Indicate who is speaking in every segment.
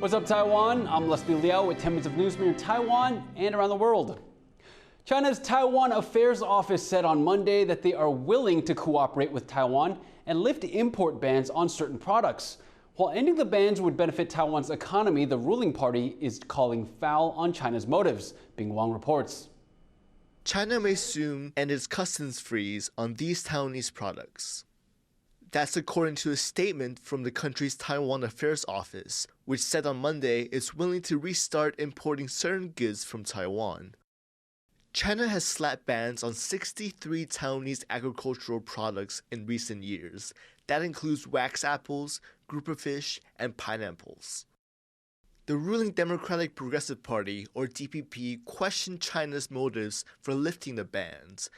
Speaker 1: What's up, Taiwan? I'm Liao with 10 minutes of news from here in Taiwan and around the world. China's Taiwan Affairs Office said on Monday that they are willing to cooperate with Taiwan and lift import bans on certain products. While ending the bans would benefit Taiwan's economy, the ruling party is calling foul on China's motives, Bing Wang reports.
Speaker 2: China may soon end its customs freeze on these Taiwanese products. That's according to a statement from the country's Taiwan Affairs Office, which said on Monday it's willing to restart importing certain goods from Taiwan. China has slapped bans on 63 Taiwanese agricultural products in recent years. That includes wax apples, grouper fish, and pineapples. The ruling Democratic Progressive Party, or DPP, questioned China's motives for lifting the bans.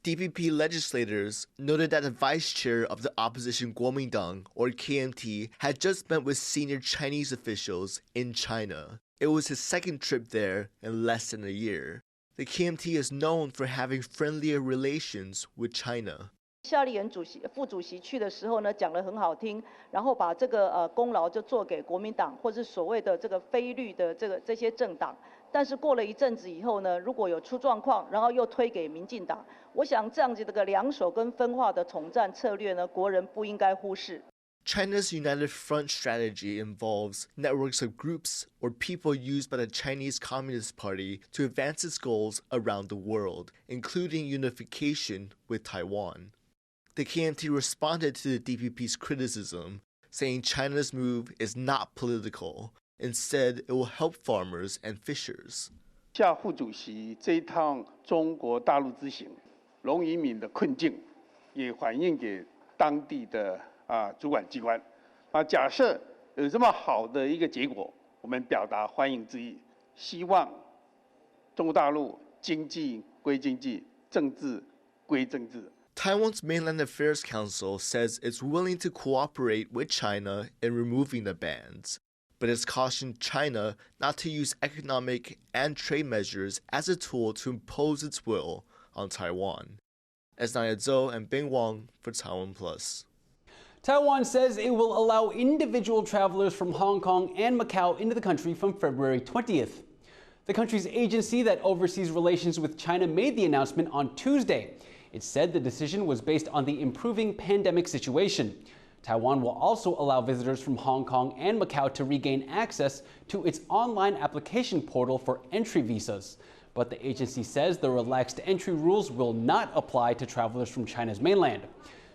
Speaker 2: DPP legislators noted that the vice chair of the opposition Kuomintang, or KMT, had just met with senior Chinese officials in China. It was his second trip there in less than a year. The KMT is known for having friendlier relations with China.
Speaker 3: 夏立言副主席去的时候呢，讲得很好听，然后把这个功劳就做给国民党或是所谓的这个非绿的这些政党。但是过了一阵子以后呢，如果有出状况，然后又推给民进党，我想这样子这个两手跟分化的统战策略呢，国人不应该忽视。
Speaker 2: China's United Front strategy involves networks of groups or people used by the Chinese Communist Party to advance its goals around the world, including unification with Taiwan. The KMT responded to the DPP's criticism, saying China's move is not political. Instead, it will help farmers and fishers.
Speaker 4: 夏副主席这一趟中国大陆之行，农渔民的困境，也反映给当地的主管机关。假设有这么好的一个结果，我们表达欢迎之意，希望中国大陆经济归经济，政治归政治。
Speaker 2: Taiwan's Mainland Affairs Council says it's willing to cooperate with China in removing the bans, but it's cautioned China not to use economic and trade measures as a tool to impose its will on Taiwan. As Naya Zhou and Bing Wang for TaiwanPlus.
Speaker 1: Taiwan says it will allow individual travelers from Hong Kong and Macau into the country from February 20th. The country's agency that oversees relations with China made the announcement on Tuesday. It said the decision was based on the improving pandemic situation. Taiwan will also allow visitors from Hong Kong and Macau to regain access to its online application portal for entry visas. But the agency says the relaxed entry rules will not apply to travelers from China's mainland.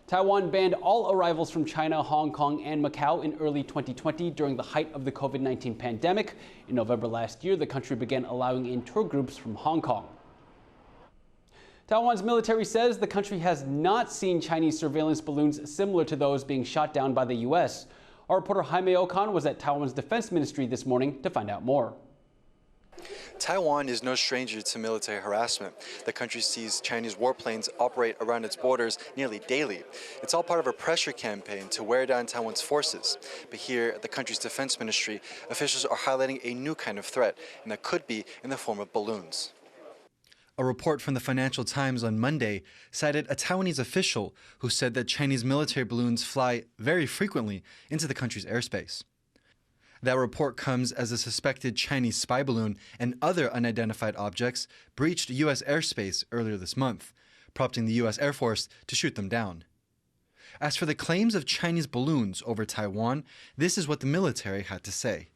Speaker 1: Taiwan banned all arrivals from China, Hong Kong, and Macau in early 2020 during the height of the COVID-19 pandemic. In November last year, the country began allowing in tour groups from Hong Kong. Taiwan's military says the country has not seen Chinese surveillance balloons similar to those being shot down by the U.S. Our reporter Jaime Okan was at Taiwan's defense ministry this morning to find out more.
Speaker 5: Taiwan is no stranger to military harassment. The country sees Chinese warplanes operate around its borders nearly daily. It's all part of a pressure campaign to wear down Taiwan's forces. But here at the country's defense ministry, officials are highlighting a new kind of threat, and that could be in the form of balloons. A report from the Financial Times on Monday cited a Taiwanese official who said that Chinese military balloons fly very frequently into the country's airspace. That report comes as a suspected Chinese spy balloon and other unidentified objects breached U.S. airspace earlier this month, prompting the U.S. Air Force to shoot them down. As for the claims of Chinese balloons over Taiwan, this is what the military had to say.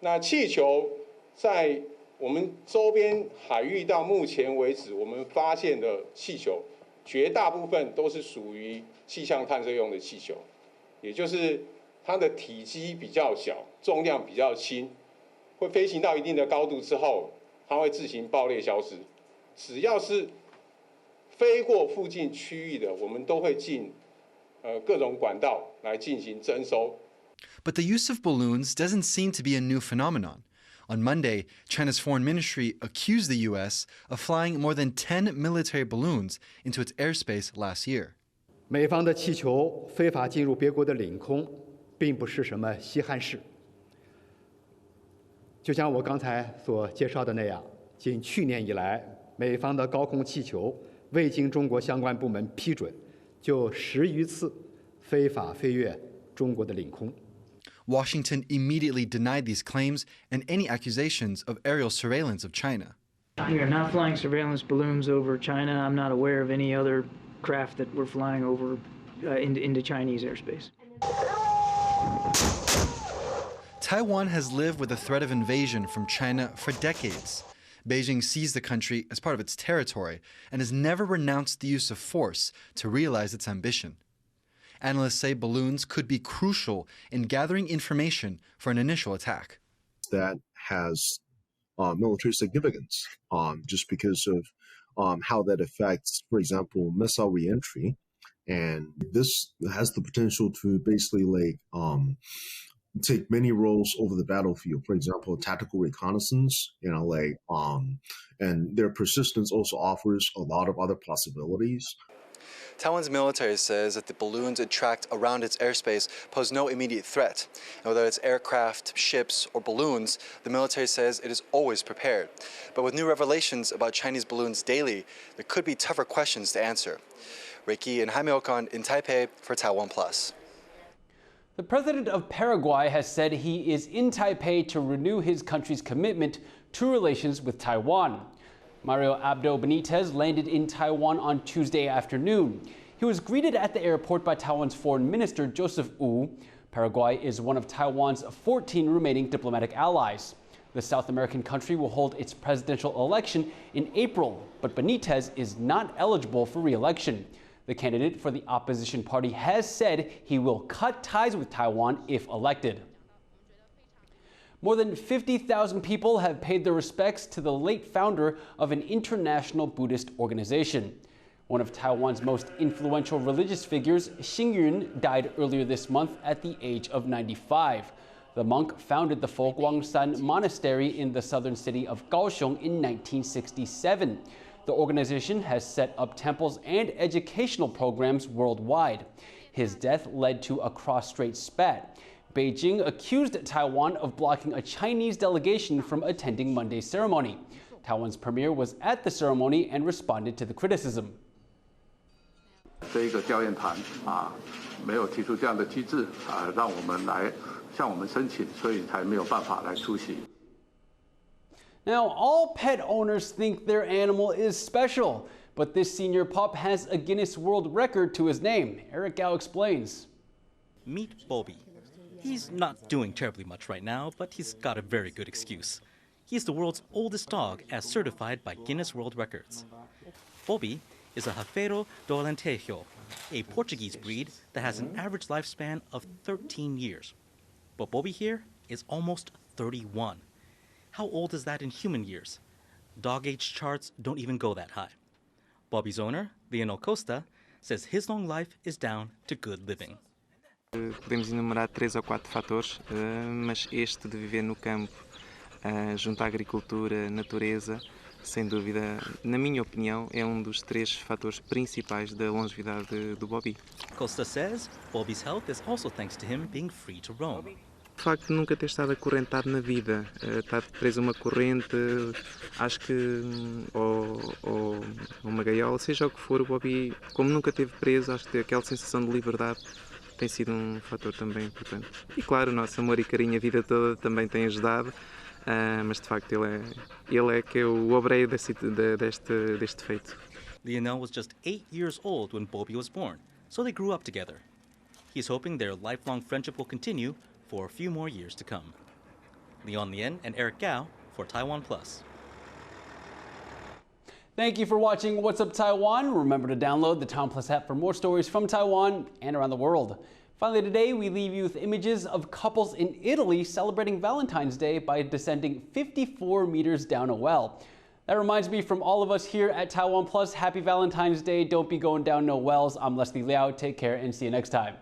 Speaker 6: 那气球在我们周边海域到目前为止，我们发现的气球，绝大部分都是属于气象探测用的气球，也就是它的体积比较小，重量比较轻，会飞行到一定的高度之后，它会自行爆裂消失。只要是飞过附近区域的，我们都会尽各种管道来进行征收。
Speaker 5: But the use of balloons doesn't seem to be a new phenomenon. On Monday, China's foreign ministry accused the U.S. of flying more than 10 military balloons into its airspace last year.
Speaker 7: 美方的气球非法进入别国的领空，并不是什么稀罕事。就像我刚才所介绍的那样，仅去年以来，美方的高空气球未经中国相关部门批准，就10余次非法飞越中国的领空。
Speaker 5: Washington immediately denied these claims and any accusations of aerial surveillance of China.
Speaker 8: We are not flying surveillance balloons over China. I'm not aware of any other craft that we're flying over into Chinese airspace.
Speaker 5: Taiwan has lived with the threat of invasion from China for decades. Beijing sees the country as part of its territory and has never renounced the use of force to realize its ambition. Analysts say balloons could be crucial in gathering information for an initial attack.
Speaker 9: That has military significance, just because of how that affects, for example, missile reentry. And this has the potential to basically take many roles over the battlefield. For example, tactical reconnaissance, and their persistence also offers a lot of other possibilities.
Speaker 5: Taiwan's military says that the balloons it tracked around its airspace pose no immediate threat. And whether it's aircraft, ships, or balloons, the military says it is always prepared. But with new revelations about Chinese balloons daily, there could be tougher questions to answer. Reiki and Jaime Ocon in Taipei for TaiwanPlus.
Speaker 1: The president of Paraguay has said he is in Taipei to renew his country's commitment to relations with Taiwan. Mario Abdo Benitez landed in Taiwan on Tuesday afternoon. He was greeted at the airport by Taiwan's Foreign Minister Joseph Wu. Paraguay is one of Taiwan's 14 remaining diplomatic allies. The South American country will hold its presidential election in April, but Benitez is not eligible for re-election. The candidate for the opposition party has said he will cut ties with Taiwan if elected. More than 50,000 people have paid their respects to the late founder of an international Buddhist organization. One of Taiwan's most influential religious figures, Hsing, died earlier this month at the age of 95. The monk founded the Foguangshan Monastery in the southern city of Kaohsiung in 1967. The organization has set up temples and educational programs worldwide. His death led to a cross-strait spat. Beijing accused Taiwan of blocking a Chinese delegation from attending Monday's ceremony. Taiwan's premier was at the ceremony and responded to the criticism.
Speaker 10: 这个调研团没有提出这样的机制让我们来向我们申请，所以才没有办法来出席。
Speaker 1: Now, all pet owners think their animal is special, but this senior pup has a Guinness World Record to his name. Eric Gao explains.
Speaker 11: Meet Bobi. He's not doing terribly much right now, but he's got a very good excuse. He's the world's oldest dog as certified by Guinness World Records. Bobi is a Rafeiro do Alentejo, a Portuguese breed that has an average lifespan of 13 years. But Bobi here is almost 31. How old is that in human years? Dog age charts don't even go that high. Bobi's owner, Liao Costa, says his long life is down to good living.
Speaker 12: Podemos enumerar 3 ou 4 fatores, mas este de viver no campo, junto à agricultura, natureza, sem dúvida, na minha opinião, é dos 3 fatores principais da longevidade do Bobi.
Speaker 11: Costa says Bobi's health is also thanks to him being free to roam.
Speaker 12: O facto de nunca ter estado acorrentado na vida, estar preso a uma corrente, acho que, ou uma gaiola, seja o que for, o Bobi, como nunca esteve preso, acho que aquela sensação de liberdade tem sido fator também importante. E claro, o nosso amor e carinho a vida toda também tem ajudado, mas de facto ele é que é o obreiro deste feito.
Speaker 11: Lionel was just 8 years old when Bobi was born, so they grew up together. He's hoping their lifelong friendship will continue for a few more years to come. Leon Lien and Eric Gao for TaiwanPlus.
Speaker 1: Thank you for watching What's Up Taiwan. Remember to download the TaiwanPlus app for more stories from Taiwan and around the world. Finally today, we leave you with images of couples in Italy celebrating Valentine's Day by descending 54 meters down a well. That reminds me, from all of us here at TaiwanPlus, happy Valentine's Day. Don't be going down no wells. I'm Liao. Take care and see you next time.